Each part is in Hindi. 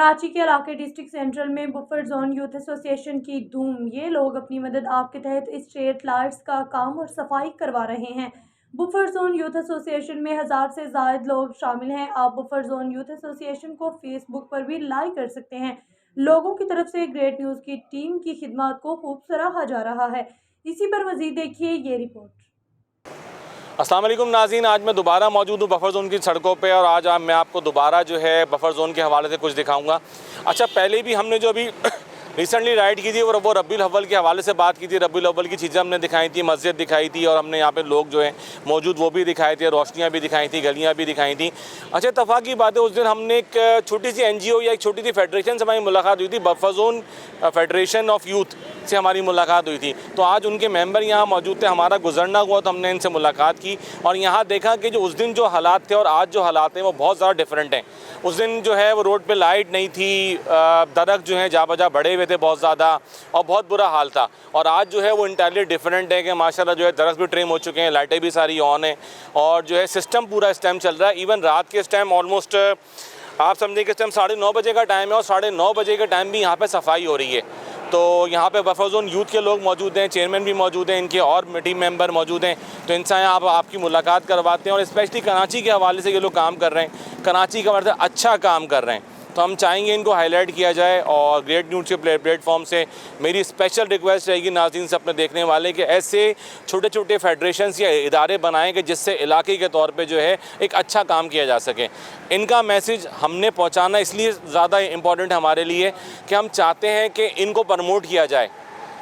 कराची के इलाके डिस्ट्रिक्ट सेंट्रल में बफर जोन यूथ एसोसिएशन की धूम। ये लोग अपनी मदद आपके तहत स्ट्रीट लाइट्स का काम और सफाई करवा रहे हैं। बफर जोन यूथ एसोसिएशन में 1000 से ज्यादा लोग शामिल हैं। आप बफर जोन यूथ एसोसिएशन को फेसबुक पर भी लाइक कर सकते हैं। लोगों की तरफ से ग्रेट न्यूज़ की टीम की खिदमत को खूब सराहा जा रहा है। इसी पर मजीद देखिए ये रिपोर्ट। अस्सलाम वालेकुम नाज़रीन, आज मैं दोबारा मौजूद हूँ बफर जोन की सड़कों पे और आज मैं आपको दोबारा जो है बफर जोन के हवाले से कुछ दिखाऊंगा। अच्छा, पहले भी हमने जो अभी रिसेंटली राइड की थी वो रबीउल अव्वल के हवाले से बात की थी। रबीउल अव्वल की चीज़ें हमने दिखाई थी, मस्जिद दिखाई थी और हमने यहाँ पे लोग जो हैं मौजूद वो भी दिखाए थे, रोशनियाँ भी दिखाई थी, गलियाँ भी दिखाई थी। अच्छा, इत्तफाक की बात है, उस दिन हमने एक छोटी सी NGO या एक छोटी सी फेडरेशन से हमारी मुलाकात हुई थी। Buffer zone federation of youth से हमारी मुलाकात हुई थी, तो आज उनके मेंबर यहाँ मौजूद थे। हमारा गुजरना हुआ तो हमने इनसे मुलाकात की और यहाँ देखा कि जो उस दिन जो हालात थे और आज जो हालात हैं वो बहुत ज़्यादा डिफरेंट हैं। उस दिन जो है वो रोड पे लाइट नहीं थी, दरख्त जो है जा बजा बढ़े हुए थे बहुत ज़्यादा और बहुत बुरा हाल था। और आज जो है वो इंटायरली डिफरेंट है कि माशाल्लाह जो है दरख्त भी ट्रिम हो चुके हैं, लाइटें भी सारी ऑन हैं और जो है सिस्टम पूरा इस टाइम चल रहा है। इवन रात के इस टाइम ऑलमोस्ट आप समझें कि इस टाइम 9:30 बजे का टाइम है और 9:30 बजे के टाइम भी यहाँ पे सफाई हो रही है। तो यहाँ पे बफर जोन यूथ के लोग मौजूद हैं, चेयरमैन भी मौजूद हैं, इनके और टीम मेंबर मौजूद हैं। तो इनसे आपकी मुलाकात करवाते हैं और स्पेशली कराची के हवाले से ये लोग काम कर रहे हैं, कराची का मतलब अच्छा काम कर रहे हैं। तो हम चाहेंगे इनको हाईलाइट किया जाए और ग्रेट न्यूज़ के प्लेटफॉर्म से मेरी स्पेशल रिक्वेस्ट रहेगी नाज़रीन से अपने देखने वाले कि ऐसे छोटे छोटे फेडरेशंस या इदारे बनाएं कि जिससे इलाके के तौर पे जो है एक अच्छा काम किया जा सके। इनका मैसेज हमने पहुंचाना इसलिए ज़्यादा इम्पॉर्टेंट है हमारे लिए कि हम चाहते हैं कि इनको प्रमोट किया जाए,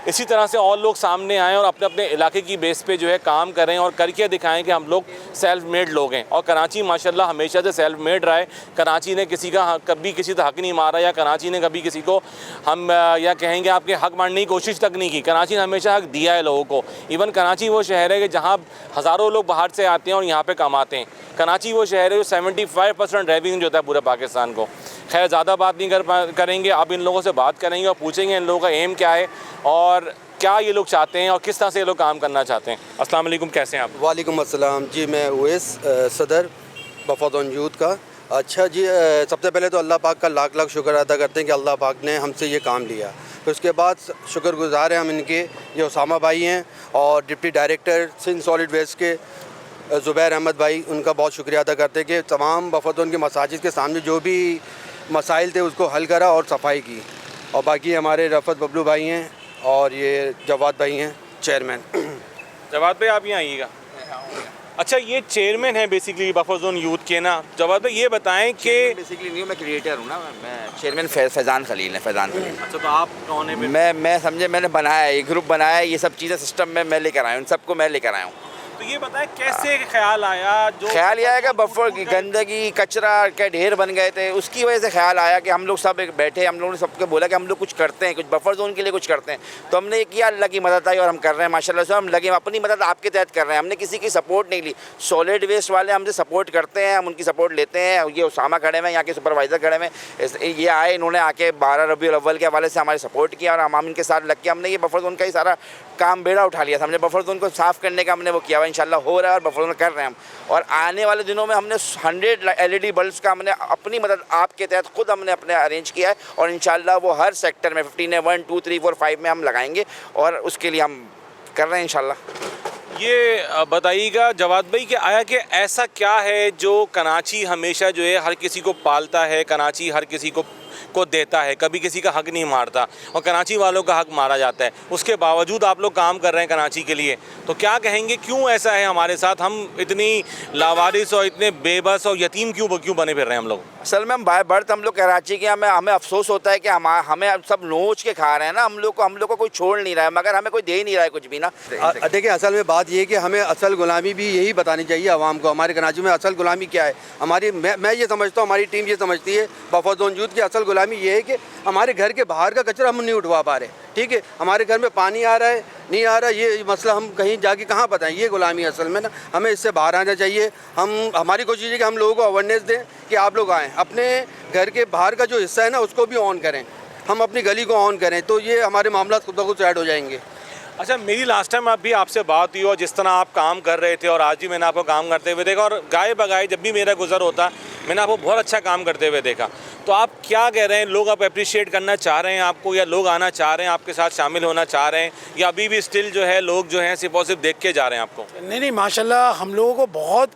इसी तरह से और लोग सामने आएँ और अपने अपने इलाके की बेस पे जो है काम करें और करके दिखाएं कि हम लोग सेल्फ मेड लोग हैं। और कराची माशाल्लाह हमेशा से सेल्फ मेड रहा है। कराची ने किसी का कभी किसी का हक नहीं मारा या कराची ने कभी किसी को हम या कहेंगे आपके हक मारने की कोशिश तक नहीं की। कराची ने हमेशा हक दिया है लोगों को। इवन कराची वो शहर है कि जहाँ हज़ारों लोग बाहर से आते हैं और यहाँ पर कमाते हैं। कराची वो शहर है जो 75% रेवेन्यू जो होता है पूरे पाकिस्तान को। खैर ज़्यादा बात नहीं करेंगे, अब इन लोगों से बात करेंगे और पूछेंगे इन लोगों का एम क्या है और क्या ये लोग चाहते हैं और किस तरह से ये लोग काम करना चाहते हैं। अस्सलाम वालेकुम, कैसे हैं आप? वालेकुम अस्सलाम जी, मैं उवैस सदर बफर जोन यूथ का। अच्छा जी, सबसे पहले तो अल्लाह पाक का लाख लाख शुक्र अदा करते हैं कि अल्लाह पाक ने हमसे ये काम लिया। फिर उसके बाद शुक्रगुजार हैं हम इनके, ये उसामा भाई हैं और deputy director Sindh solid waste के ज़ुबैर अहमद भाई, उनका बहुत शुक्रिया अदा करते हैं कि तमाम बफर जोन के मसाजिद के सामने जो भी मसाइल थे उसको हल करा और सफाई की। और बाकी हमारे रफ़त बबलू भाई हैं और ये जवाद भाई हैं चेयरमैन। जवाद भाई आप यहाँ आइएगा। अच्छा, ये चेयरमैन है बेसिकली बफर जोन यूथ के ना। जवाद भाई ये बताएं कि बेसिकली नहीं, मैं क्रिएटर हूँ ना, मैं चेयरमैन फैज़ान खलील है। फैज़ान खलील। अच्छा, तो आप कौन है? मैं समझे, मैंने बनाया है, ये ग्रुप बनाया है, ये सब चीज़ें सिस्टम में मैं लेकर आया हूँ, सबको मैं लेकर आया हूँ। तो ये बताएं कैसे ख्याल आया? जो ख्याल ये आया कि बफर की गंदगी कचरा के ढेर बन गए थे, उसकी वजह से ख्याल आया कि हम लोग सब एक बैठे, हम लोगों ने सबको बोला कि हम लोग कुछ करते हैं, कुछ बफर जोन के लिए कुछ करते हैं। तो हमने ये किया, अल्लाह की मदद आई और हम कर रहे हैं माशाल्लाह से। हम लगे अपनी मदद आपके तहत कर रहे हैं, हमने किसी की सपोर्ट नहीं ली। सॉलिड वेस्ट वाले हमसे सपोर्ट करते हैं, हम उनकी सपोर्ट लेते हैं। ये उसामा खड़े हुए, यहाँ के सुपरवाइज़र खड़े हुए, ये आए, इन्होंने आके 12 रबीउल अव्वल के हवाले से हमारे सपोर्ट किया और हम इनके साथ लग के हमने ये बफर जोन का ही सारा काम बेड़ा उठा लिया था। हमने बफर जोन को साफ़ करने का हमने वो किया हुआ, इंशाल्लाह हो रहा है और बफर जोन कर रहे हैं हम। और आने वाले दिनों में हमने 100 LED बल्ब्स का हमने अपनी मदद आपके तहत खुद हमने अपने अरेंज किया है और इंशाल्लाह वो हर सेक्टर में 15 1 2 3 4 5 में हम लगाएंगे और उसके लिए हम कर रहे हैं इंशाल्लाह। ये बताइएगा जवाद भाई कि आया कि ऐसा क्या है जो कराची हमेशा जो है हर किसी को पालता है, कराची हर किसी को देता है, कभी किसी का हक नहीं मारता और कराची वालों का हक मारा जाता है। उसके बावजूद आप लोग काम कर रहे हैं कराची के लिए, तो क्या कहेंगे क्यों ऐसा है हमारे साथ? हम इतनी लावारिस और इतने बेबस और यतीम क्यों बने फिर रहे हैं हम लोग? असल में हम बाय बर्थ हम लोग कराची के, हमें अफसोस होता है कि हमें सब नोच के खा रहे हैं ना, हम लोग को कोई छोड़ नहीं रहा है, मगर हमें कोई दे नहीं रहा है कुछ भी ना। देखिए, असल में बात ये है कि हमें असल गुलामी भी यही बतानी चाहिए आवाम को। हमारे कराची में असल गुलामी क्या है हमारी, मैं ये समझता हूँ, हमारी टीम ये समझती है बफर जोन यूथ की असल गुलामी ये है कि हमारे घर के बाहर का कचरा हम नहीं उठवा पा रहे। ठीक है, हमारे घर में पानी आ रहा है नहीं आ रहा, ये मसला हम कहीं जाके कहाँ बताएं? ये गुलामी असल में ना, हमें इससे बाहर आना चाहिए। हमारी कोशिश है कि हम लोगों को अवेयरनेस दें कि आप लोग आएँ, अपने घर के बाहर का जो हिस्सा है ना उसको भी ऑन करें, हम अपनी गली को ऑन करें, तो ये हमारे मामला खुद ब खुद ऐड हो जाएंगे। अच्छा, मेरी लास्ट टाइम अभी आपसे बात हुई और जिस तरह आप काम कर रहे थे और आज भी मैंने आपको काम करते हुए देखा और गाय बगाए जब भी मेरा गुजर होता मैंने आपको बहुत अच्छा काम करते हुए देखा। तो आप क्या कह रहे हैं, लोग आप अप्रिशिएट करना चाह रहे हैं आपको, या लोग आना चाह रहे हैं आपके साथ शामिल होना चाह रहे हैं, या अभी भी स्टिल जो है लोग जो हैं सिर्फ और सिर्फ देख के जा रहे हैं आपको? नहीं, माशाल्लाह हम लोगों को बहुत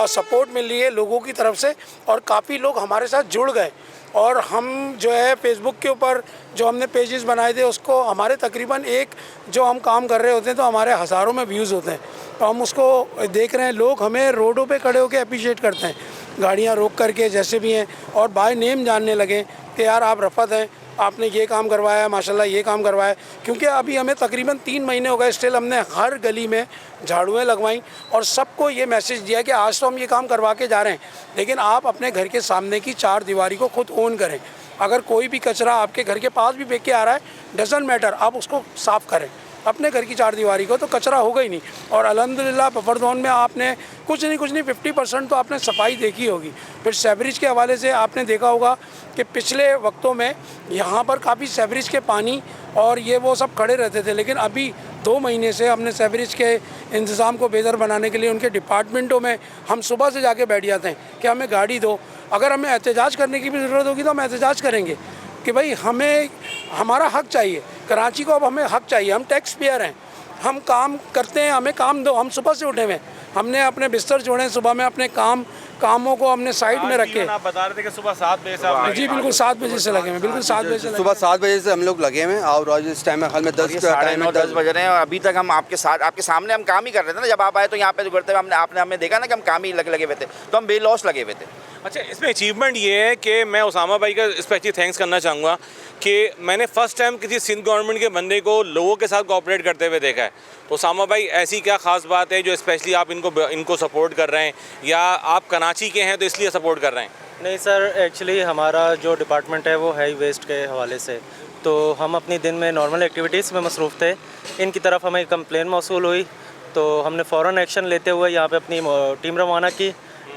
सपोर्ट मिल रही है लोगों की तरफ से, और काफ़ी लोग हमारे साथ जुड़ गए। और हम जो है फेसबुक के ऊपर जो हमने पेजेस बनाए थे, उसको हमारे तकरीबन एक जो हम काम कर रहे होते हैं तो हमारे हज़ारों में व्यूज़ होते हैं, तो हम उसको देख रहे हैं। लोग हमें रोडों पे खड़े होकर अप्रिशिएट करते हैं, गाड़ियाँ रोक करके जैसे भी हैं, और बाय नेम जानने लगे कि यार आप रफ़त हैं, आपने ये काम करवाया, माशाल्लाह ये काम करवाया। क्योंकि अभी हमें तकरीबन 3 महीने हो गए, स्टिल हमने हर गली में झाड़ुएँ लगवाई और सबको ये मैसेज दिया कि आज तो हम ये काम करवा के जा रहे हैं, लेकिन आप अपने घर के सामने की 4 दीवारी को खुद ओन करें। अगर कोई भी कचरा आपके घर के पास भी फेंक के आ रहा है, डजंट मैटर, आप उसको साफ़ करें अपने घर की 4 दीवारी को, तो कचरा होगा ही नहीं। और अल्हम्दुलिल्लाह बफर जोन में आपने कुछ नहीं 50% तो आपने सफाई देखी होगी। फिर सेवरेज के हवाले से आपने देखा होगा कि पिछले वक्तों में यहाँ पर काफ़ी सेवरेज के पानी और ये वो सब खड़े रहते थे, लेकिन अभी 2 महीने से हमने सेवरेज के इंतज़ाम को बेहतर बनाने के लिए उनके डिपार्टमेंटों में हम सुबह से जाके बैठ जाते हैं कि हमें गाड़ी दो। अगर हमें एहतजाज करने की भी ज़रूरत होगी तो हम एहतजाज करेंगे कि भाई हमें हमारा हक चाहिए, कराची को अब हमें हक चाहिए। हम टैक्स पेयर हैं, हम काम करते हैं, हमें काम दो। हम सुबह से उठे हुए, हमने अपने बिस्तर जोड़े, सुबह में अपने कामों को हमने साइड में रखे। आप बता रहे थे कि सुबह 7 बजे से जी बिल्कुल 7 बजे से लगे हुए, बिल्कुल 7 बजे से सुबह 7 बजे से हम लोग लगे हुए हैं। और आज इस टाइम में हाल में 10 10 बज रहे हैं, और अभी तक हम आपके सामने हम काम ही कर रहे थे ना। जब आप आए तो यहाँ पे करते हुए आपने हमें देखा ना कि हम काम ही लगे हुए थे, तो हम बेलॉस लगे हुए थे। अच्छा, इसमें अचीवमेंट ये है कि मैं उसामा भाई का स्पेशली थैंक्स करना चाहूँगा कि मैंने फ़र्स्ट टाइम किसी सिंध गवर्नमेंट के बंदे को लोगों के साथ कोऑपरेट करते हुए देखा है। तो उसामा भाई, ऐसी क्या ख़ास बात है जो स्पेशली आप इनको सपोर्ट कर रहे हैं, या आप कराची के हैं तो इसलिए सपोर्ट कर रहे हैं? नहीं सर, एक्चुअली हमारा जो डिपार्टमेंट है वो है वेस्ट के हवाले से, तो हम अपनी दिन में नॉर्मल एक्टिविटीज़ में मसरूफ़ थे। इनकी तरफ हमें कंप्लेन मौसूल हुई तो हमने फ़ौरन एक्शन लेते हुए यहाँ पे अपनी टीम रवाना की,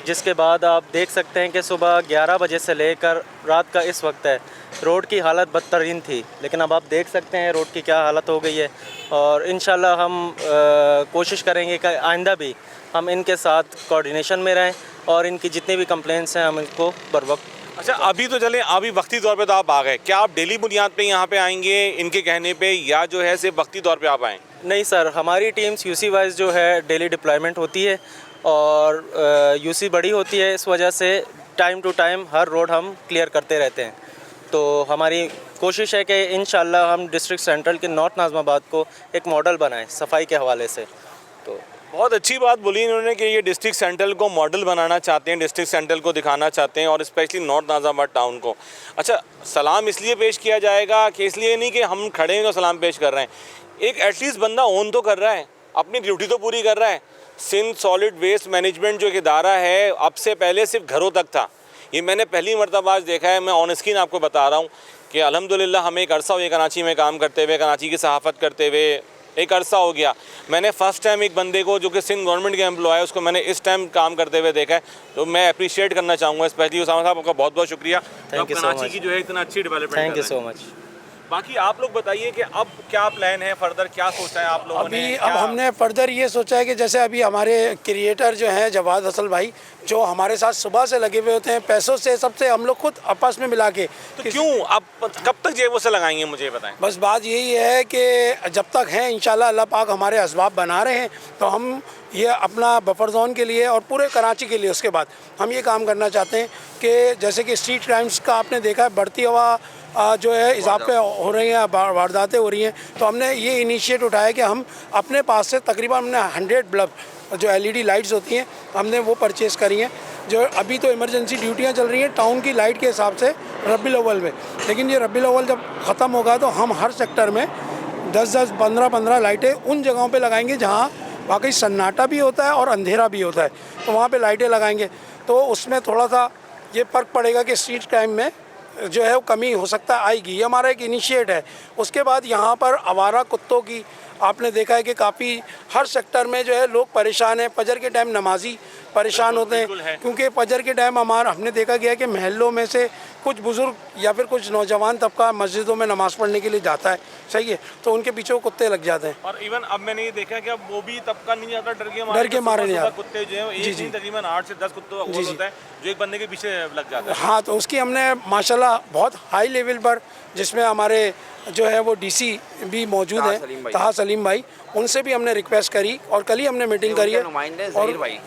जिसके बाद आप देख सकते हैं कि सुबह 11 बजे से लेकर रात का इस वक्त है, रोड की हालत बदतरीन थी, लेकिन अब आप देख सकते हैं रोड की क्या हालत हो गई है। और इंशाल्लाह हम कोशिश करेंगे कि आइंदा भी हम इनके साथ कोऑर्डिनेशन में रहें और इनकी जितनी भी कंप्लेंट्स हैं हम इनको बर वक्त। अच्छा, अभी तो चलें, अभी वक्ती तौर पे तो आप आ गए, क्या आप डेली बुनियाद पे यहाँ पे आएंगे इनके कहने पे, या जो है सिर्फ वक्ती तौर पे आप आएँ? नहीं सर, हमारी टीम्स यूसी वाइज जो है डेली डिप्लॉयमेंट होती है और यूसी बड़ी होती है, इस वजह से टाइम टू टाइम हर रोड हम क्लियर करते रहते हैं। तो हमारी कोशिश है कि इंशाल्लाह हम डिस्ट्रिक्ट सेंट्रल के नॉर्थ नाज़िमाबाद को एक मॉडल बनाएं सफाई के हवाले से। तो बहुत अच्छी बात बोली इन्होंने कि ये डिस्ट्रिक्ट सेंट्रल को मॉडल बनाना चाहते हैं, डिस्ट्रिक्ट सेंट्रल को दिखाना चाहते हैं, और स्पेशली नॉर्थ नाज़िमाबाद टाउन को। अच्छा, सलाम इसलिए पेश किया जाएगा कि इसलिए नहीं कि हम खड़े हैं तो सलाम पेश कर रहे हैं, एक एटलीस्ट बंदा ओन तो कर रहा है, अपनी ड्यूटी तो पूरी कर रहा है। सिंध सॉलिड वेस्ट मैनेजमेंट जो एक इदारा है, अब से पहले सिर्फ घरों तक था, ये मैंने पहली मरतबा आज देखा है। मैं ऑन स्क्रीन आपको बता रहा हूँ कि अल्हम्दुलिल्लाह हमें एक अरसा हो गया कराची में काम करते हुए, कराची की सहाफ़त करते हुए एक अरसा हो गया। मैंने फ़र्स्ट टाइम एक बंदे को जो कि सिंध गवर्नमेंट के एम्प्लॉय है, उसको मैंने इस टाइम काम करते हुए देखा है, तो मैं अप्रिशिएट करना चाहूँगा स्पेशली उसामा साहब, आपका बहुत बहुत शुक्रिया। Thank you so Karachi much. की जो है इतना अच्छी development. Thank you so much. बाकी आप लोग बताइए कि अब क्या प्लान है फर्दर, क्या सोचा है आप लोगों ने? अब हमने फर्दर ये सोचा है कि जैसे अभी हमारे क्रिएटर जो हैं जवाद असल भाई, जो हमारे साथ सुबह से लगे हुए होते हैं, पैसों से सबसे हम लोग खुद आपस में मिला के, तो क्यों आप कब तक जेबों से लगाएंगे, मुझे बताएं। बस बात यही है कि जब तक हैं इंशाल्लाह अल्लाह पाक हमारे असबाब बना रहे हैं, तो हम ये अपना बफर जोन के लिए और पूरे कराची के लिए उसके बाद हम ये काम करना चाहते हैं कि जैसे कि स्ट्रीट क्राइम्स का आपने देखा है, बढ़ती हुआ जो है इजाफे हो रही हैं, वारदातें हो रही हैं, तो हमने ये इनिशिएट उठाया कि हम अपने पास से तकरीबन हमने 100 बल्ब जो LED लाइट्स होती हैं हमने वो परचेज़ करी हैं, जो अभी तो इमरजेंसी ड्यूटियां चल रही हैं टाउन की लाइट के हिसाब से रबीउल अव्वल में, लेकिन ये रबीउल अव्वल जब ख़त्म होगा तो हम हर सेक्टर में 10-10, 15-15 लाइटें उन जगहों पे लगाएंगे जहाँ वाकई सन्नाटा भी होता है और अंधेरा भी होता है, तो वहाँ पे लाइटें लगाएंगे। तो उसमें थोड़ा सा ये फ़र्क पड़ेगा कि स्ट्रीट क्राइम में जो है वो कमी हो सकता है आएगी, ये हमारा एक इनिशिएट है। उसके बाद यहाँ पर आवारा कुत्तों की आपने देखा है कि काफ़ी हर सेक्टर में जो है लोग परेशान हैं। फजर के टाइम नमाजी परेशान होते हैं, क्योंकि फजर के टाइम हमने देखा गया है कि महलों में से कुछ बुज़ुर्ग या फिर कुछ नौजवान तबका मस्जिदों में नमाज़ पढ़ने के लिए जाता है, सही है, तो उनके पीछे वो कुत्ते लग जाते हैं। और इवन अब मैंने ये देखा कि अब वो भी तबका नहीं आता, डर के मारे नहीं सुबह आता। कुत्ते जो है एक दिन तकरीबन 8 से 10 कुत्तों का गोल होता है जो एक बंदे के पीछे लग जाता है। हाँ, तो उसकी हमने माशाल्लाह बहुत हाई लेवल पर, जिसमें हमारे जो है वो डीसी भी मौजूद हैं, ताहा सलीम भाई, उनसे भी हमने रिक्वेस्ट करी और कल ही हमने मीटिंग करी है।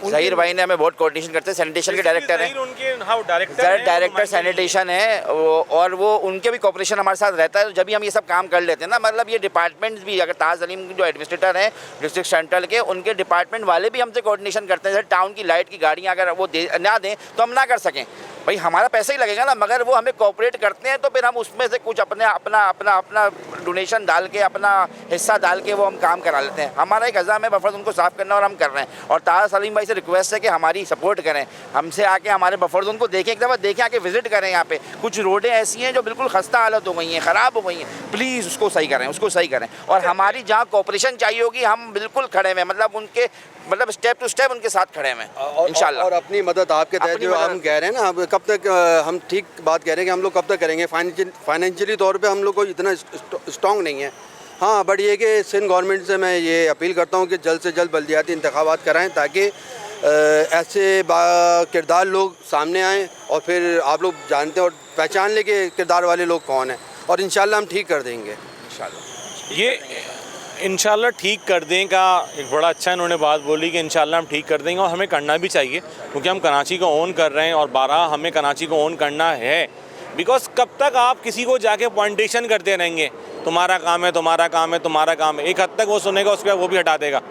ज़हीर भाई ने हमें बहुत कोऑर्डिनेशन करते हैं, सैनिटेशन के डायरेक्टर हैं, डायरेक्टर सैनिटेशन है, और वो उनके भी कॉपरेशन हमारे साथ रहता है। जब भी हम ये सब काम कर लेते हैं ना, मतलब ये डिपार्टमेंट्स भी, अगर ताहा सलीम जो एडमिनिस्ट्रेटर हैं डिस्ट्रिक्ट सेंट्रल के, उनके डिपार्टमेंट वाले भी हमसे कोऑर्डिनेशन करते हैं। जैसे टाउन की लाइट की गाड़ियाँ अगर वो ना दें तो हम ना कर सकें, भाई हमारा पैसा ही लगेगा ना, मगर वो हमें कोऑपरेट करते हैं तो फिर हम उसमें से कुछ अपना डोनेशन डाल के, अपना हिस्सा डाल के वो हम काम करा लेते हैं। हमारा एक हज़ाम है बफर जोन को साफ़ करना और हम कर रहे हैं। और ताहा सलीम भाई से रिक्वेस्ट है कि हमारी सपोर्ट करें, हमसे आके हमारे बफर जोन को देखें, एक दफ़ा देखें, आके विजिट करें। यहाँ पे कुछ रोडें ऐसी हैं जो बिल्कुल खस्ता हालत हो गई हैं, ख़राब हो गई हैं, प्लीज़ उसको सही करें। और हमारी जहाँ कोऑपरेशन चाहिए होगी हम बिल्कुल खड़े हैं, मतलब स्टेप टू स्टेप उनके साथ खड़े हैं इंशाल्लाह। और अपनी मदद आपके तहत जो हम कह रहे हैं ना, अब कब तक हम ठीक बात कह रहे हैं कि हम लोग कब तक करेंगे, फाइनेंशियली तौर पे हम लोग को इतना स्ट्रॉन्ग नहीं है। हाँ, बट ये कि सिंध गवर्नमेंट से मैं ये अपील करता हूँ कि जल्द से जल्द बल्दियाती इंतखाबात कराएं ताकि ऐसे किरदार लोग सामने आएँ और फिर आप लोग जानते हैं और पहचान लें कि किरदार वाले लोग कौन हैं, और इंशाल्लाह हम ठीक कर देंगे इंशाल्लाह। ये इंशाल्लाह ठीक कर दें का एक बड़ा अच्छा इन्होंने बात बोली कि इंशाल्लाह हम ठीक कर देंगे, और हमें करना भी चाहिए क्योंकि हम कराची को ओन कर रहे हैं और 12 हमें कराची को ओन करना है। बिकॉज कब तक आप किसी को जाके पॉइंटेशन करते रहेंगे, तुम्हारा काम है, तुम्हारा काम है, तुम्हारा काम है, एक हद तक वो सुनेगा, उसके बाद वो भी हटा देगा,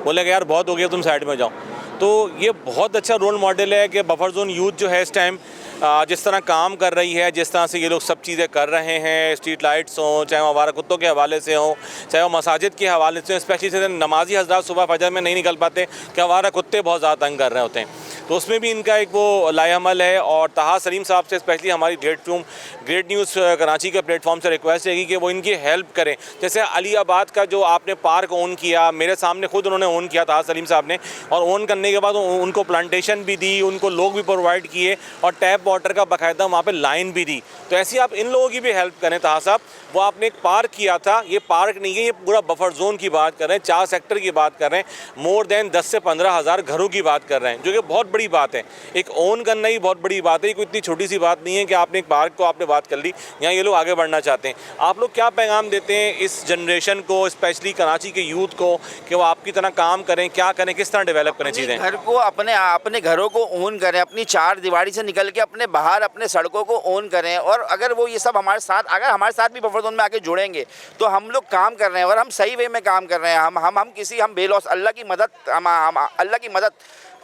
बोलेगा यार बहुत हो गया, तुम साइड में जाओ। तो ये बहुत अच्छा रोल मॉडल है कि बफर जोन यूथ जो है इस टाइम जिस तरह काम कर रही है, जिस तरह से ये लोग सब चीज़ें कर रहे हैं, स्ट्रीट लाइट्स हों, चाहे वो आवारा कुत्तों के हवाले से हों, चाहे वो मसाजिद के हवाले से, स्पेशली से नमाजी हज़रात सुबह फजर में नहीं निकल पाते कि आवारा कुत्ते बहुत ज़्यादा तंग कर रहे होते हैं, तो उसमें भी इनका एक वो लाएअमल है। और ताहा सलीम साहब से स्पेशली हमारी ग्रेट न्यूज़ कराची के प्लेटफॉर्म से रिक्वेस्ट रहेगी कि वो इनकी हेल्प करें। जैसे अलीआबाद का जो आपने पार्क ओन किया, मेरे सामने खुद उन्होंने ओन किया ताहा सलीम साहब ने, और ओन करने के बाद उनको प्लांटेशन भी दी, उनको लोग भी प्रोवाइड किए और टैप वाटर का बाकायदा वहाँ पे लाइन भी दी। तो ऐसी आप इन लोगों की भी हेल्प करें। ताहा साहब, वो आपने एक पार्क किया था, ये पार्क नहीं है, ये पूरा बफर जोन की बात कर रहे हैं, 4 सेक्टर की बात कर रहे हैं, मोर देन 10 से 15 हज़ार घरों की बात कर रहे हैं, जो कि बहुत बड़ी बात है। एक ओन करना ही बहुत बड़ी बात है, कोई इतनी छोटी सी बात नहीं है कि आपने एक पार्क को आपने बात कर ली, यहाँ ये लोग आगे बढ़ना चाहते हैं। आप लोग क्या पैगाम देते हैं इस जनरेशन को, स्पेशली कराची के यूथ को, कि वो आपकी तरह काम करें, क्या करें, किस तरह डेवलप करें चीज़ें? घर को अपने घरों को ओन करें, अपनी 4 दीवारी से निकल के अपने बाहर अपने सड़कों को ओन करें। और अगर वो ये सब हमारे साथ भी बफर जोन में आके जुड़ेंगे तो हम लोग काम कर रहे हैं और हम सही वे में काम कर रहे हैं। हम बेलौस अल्लाह की मदद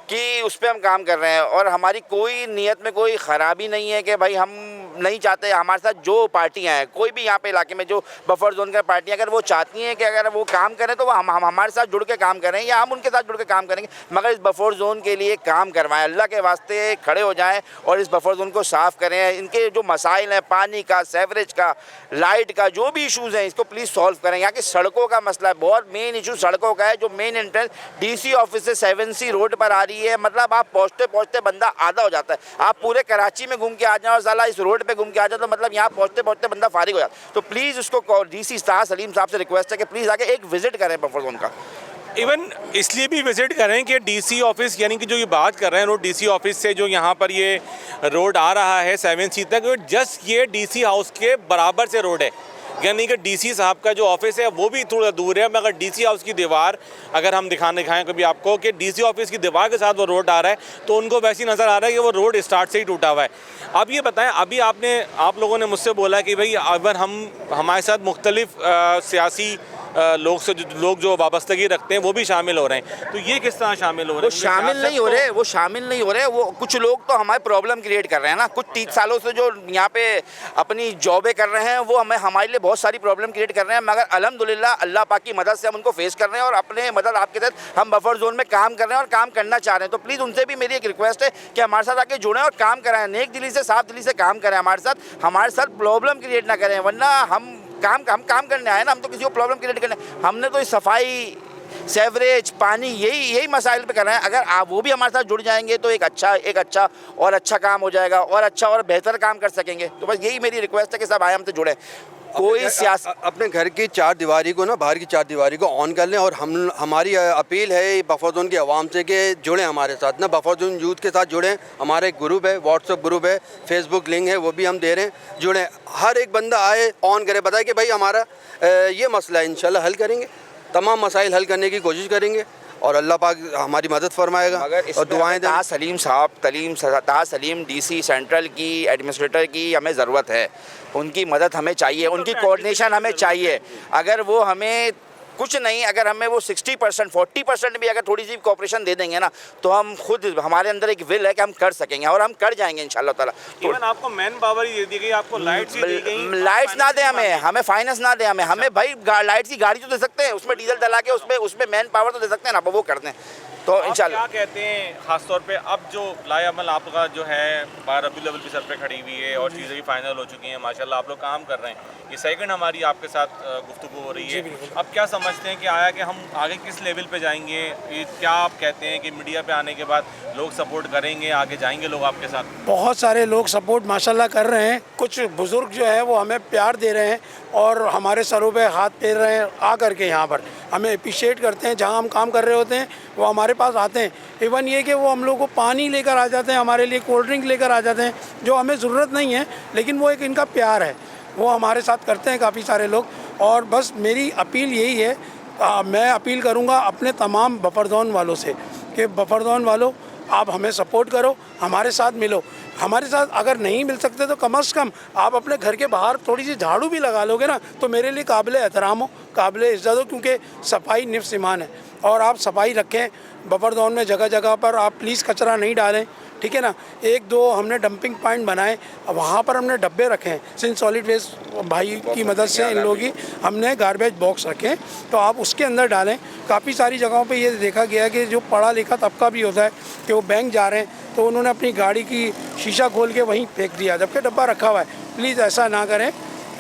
कि उस पर हम काम कर रहे हैं, और हमारी कोई नीयत में कोई ख़राबी नहीं है कि भाई हम नहीं चाहते। हमारे साथ जो पार्टियां हैं, कोई भी यहाँ पे इलाके में जो बफर जोन की पार्टियां, अगर वो चाहती हैं कि अगर वो काम करें तो वो हम हमारे साथ जुड़ के काम करें या हम उनके साथ जुड़ के काम करेंगे, मगर इस बफर जोन के लिए काम करवाएं, अल्लाह के वास्ते खड़े हो जाएं और इस बफर जोन को साफ़ करें। इनके जो मसाइल हैं, पानी का, सेवरेज का, लाइट का, जो भी इशूज़ हैं, इसको प्लीज़ सॉल्व करें। यहाँ की सड़कों का मसला है, बहुत मेन इशू सड़कों का है। जो मेन एंट्रेंस DC ऑफिस से 7C रोड पर आ रही है, मतलब आप पहुँचते बंदा आधा हो जाता है। आप पूरे कराची में घूम के आ जाए और साला इस रोड पे घूम के आ जाए तो मतलब यहाँ पहुँचते बंदा फारिग हो जाता है। तो प्लीज़ उसको DC ताहा सलीम साहब से रिक्वेस्ट है कि प्लीज़ आके एक विज़िट करें बफर जोन का। इवन इसलिए भी विज़िट करें कि DC ऑफिस, यानी कि जो ये बात कर रहे हैं रोड DC ऑफिस से जो यहाँ पर ये रोड आ रहा है 7C तक, जस्ट ये DC हाउस के बराबर से रोड है, यानी कि DC साहब का जो ऑफिस है वो भी थोड़ा दूर है, मगर DC हाउस की दीवार अगर हम दिखाएं कभी आपको कि DC ऑफिस की दीवार के साथ वो रोड आ रहा है, तो उनको वैसे ही नज़र आ रहा है कि वो रोड स्टार्ट से ही टूटा हुआ है। अब ये बताएं, अभी आप लोगों ने मुझसे बोला कि भाई अगर हमारे साथ मुख्तलिफ सियासी लोग जो वाबस्तगी रखते हैं वो भी शामिल हो रहे हैं, तो ये किस तरह शामिल हो रहे हैं? वो शामिल नहीं हो रहे। वो कुछ लोग तो हमारे प्रॉब्लम क्रिएट कर रहे हैं ना। कुछ 30 सालों से जो यहाँ पे अपनी जॉबें कर रहे हैं वो हमारे लिए बहुत सारी प्रॉब्लम क्रिएट कर रहे हैं, मगर अल्हम्दुलिल्लाह अल्लाह पाक की मदद से हम उनको फेस कर रहे हैं और अपने मदद आपके तहत हम बफर जोन में काम कर रहे हैं और काम करना चाह रहे हैं। तो प्लीज़ उनसे भी मेरी एक रिक्वेस्ट है कि हमारे साथ आके जुड़ें और काम कराएं, नेक दिली से, साफ दिली से काम करें हमारे साथ प्रॉब्लम क्रिएट ना करें, वरना हम काम करने आए ना, हम तो किसी को प्रॉब्लम क्रिएट करने। हमने तो इस सफाई सेवरेज, पानी, यही मसाइल पे कर रहे हैं। अगर आप वो भी हमारे साथ जुड़ जाएंगे तो एक अच्छा और अच्छा काम हो जाएगा और अच्छा और बेहतर काम कर सकेंगे। तो बस यही मेरी रिक्वेस्ट है कि सब आए हमसे जुड़े। कोई सियासत अपने घर की चार दीवारी को ना, बाहर की चार दीवारी को ऑन कर लें। और हमारी अपील है बफर जोन की आवाम से कि जुड़ें हमारे साथ ना, बफर जोन यूथ के साथ जुड़ें। हमारा एक ग्रुप है, व्हाट्सएप ग्रुप है, फेसबुक लिंक है, वो भी हम दे रहे हैं। जुड़ें, हर एक बंदा आए, ऑन करे, बताए कि भाई हमारा ये मसला है, इंशाल्लाह हल करेंगे। तमाम मसाइल हल करने की कोशिश करेंगे और अल्लाह पाक हमारी मदद फरमाएगा। और दुआएं दें। ताहा सलीम DC सेंट्रल की एडमिनिस्ट्रेटर की हमें ज़रूरत है, उनकी मदद हमें चाहिए, उनकी कोऑर्डिनेशन हमें चाहिए। अगर वो हमें कुछ नहीं, अगर हमें वो 60% 40% भी अगर थोड़ी सी कोऑपरेशन दे देंगे ना, तो हम खुद, हमारे अंदर एक विल है कि हम कर सकेंगे और हम कर जाएंगे इंशाल्लाह ताला। इवन आपको मैन पावर ही दे दी गई, आपको लाइट्स ही दी गई। लाइट्स ना दें हमें फाइनेंस ना दें हमें भाई लाइट्स की गाड़ी तो दे सकते हैं, उसमें डीजल डला के उसमें मैन पावर तो दे सकते हैं ना, वो कर दें तो इंशाल्लाह। क्या कहते हैं खासतौर पे अब जो लाएअमल आपका जो है 12 रबीउल अव्वल भी सर पे खड़ी हुई है और चीज़ें भी फाइनल हो चुकी हैं, माशाल्लाह आप लोग काम कर रहे हैं। ये सेकंड हमारी आपके साथ गुफ्तगू हो रही है। अब क्या समझते हैं कि आया कि हम आगे किस लेवल पे जाएंगे? ये क्या आप कहते हैं कि मीडिया पे आने के बाद लोग सपोर्ट करेंगे, आगे जाएंगे लोग आपके साथ? बहुत सारे लोग सपोर्ट माशाल्लाह कर रहे हैं। कुछ बुज़ुर्ग जो है वो हमें प्यार दे रहे हैं और हमारे सरों पे हाथ फेर रहे हैं आ करके, यहाँ पर हमें अप्रिशिएट करते हैं। जहाँ हम काम कर रहे होते हैं वो हमारे पास आते हैं। इवन ये कि वो हम लोग को पानी लेकर आ जाते हैं, हमारे लिए कोल्ड ड्रिंक लेकर आ जाते हैं, जो हमें ज़रूरत नहीं है, लेकिन वो एक इनका प्यार है, वो हमारे साथ करते हैं काफ़ी सारे लोग। और बस मेरी अपील यही है, मैं अपील करूँगा अपने तमाम बफर जोन वालों से कि बफर जोन वालों आप हमें सपोर्ट करो, हमारे साथ मिलो। हमारे साथ अगर नहीं मिल सकते तो कम से कम आप अपने घर के बाहर थोड़ी सी झाड़ू भी लगा लोगे ना, तो मेरे लिए काबिल एहतराम हो, काबिल इज़्ज़त हो, क्योंकि सफाई निफ्स ईमान है। और आप सफाई रखें बफर जोन में, जगह जगह पर आप प्लीज़ कचरा नहीं डालें, ठीक है ना। 1-2 हमने डंपिंग पॉइंट बनाए, वहाँ पर हमने डब्बे रखे हैं। सिंस सॉलिड वेस्ट भाई की मदद से इन लोगों की हमने गार्बेज बॉक्स रखे, तो आप उसके अंदर डालें। काफ़ी सारी जगहों पे ये देखा गया कि जो पढ़ा लिखा तबका भी होता है कि वो बैंक जा रहे हैं तो उन्होंने अपनी गाड़ी की शीशा खोल के वहीं फेंक दिया, जबकि डब्बा रखा हुआ है। प्लीज़ ऐसा ना करें,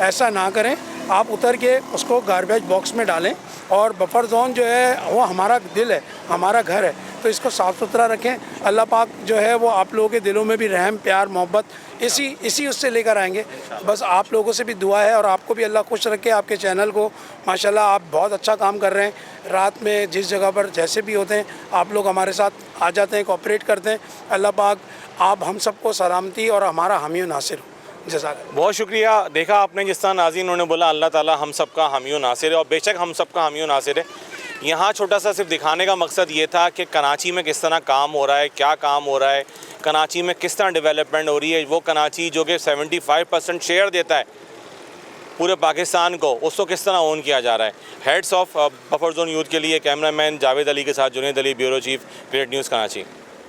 ऐसा ना करें। आप उतर के उसको गार्बेज बॉक्स में डालें। और बफर जोन जो है वो हमारा दिल है, हमारा घर है, तो इसको साफ़ सुथरा रखें। अल्लाह पाक जो है वो आप लोगों के दिलों में भी रहम, प्यार, मोहब्बत इसी उससे लेकर आएंगे। बस आप लोगों से भी दुआ है और आपको भी अल्लाह खुश रखे। आपके चैनल को माशाल्लाह आप बहुत अच्छा काम कर रहे हैं। रात में जिस जगह पर जैसे भी होते हैं आप लोग हमारे साथ आ जाते हैं, कोऑपरेट करते हैं। अल्लाह पाक आप हम सबको सलामती और हमारा हामी व नासिर हो। जज़ाक। बहुत शुक्रिया। देखा आपने जिस तरह नाज़रीन उन्होंने बोला अल्लाह ताला हम सब का हामी व नासिर है, और बेशक हम सब का हामी व नासिर है। यहाँ छोटा सा सिर्फ दिखाने का मकसद ये था कि कराची में किस तरह काम हो रहा है, क्या काम हो रहा है, कराची में किस तरह डेवलपमेंट हो रही है। वो कराची जो कि 75% शेयर देता है पूरे पाकिस्तान को, उसको किस तरह ओन किया जा रहा है। Heads of buffer zone youth के लिए कैमरामैन जावेद अली के साथ Junaid Ali, bureau chief, great news Karachi.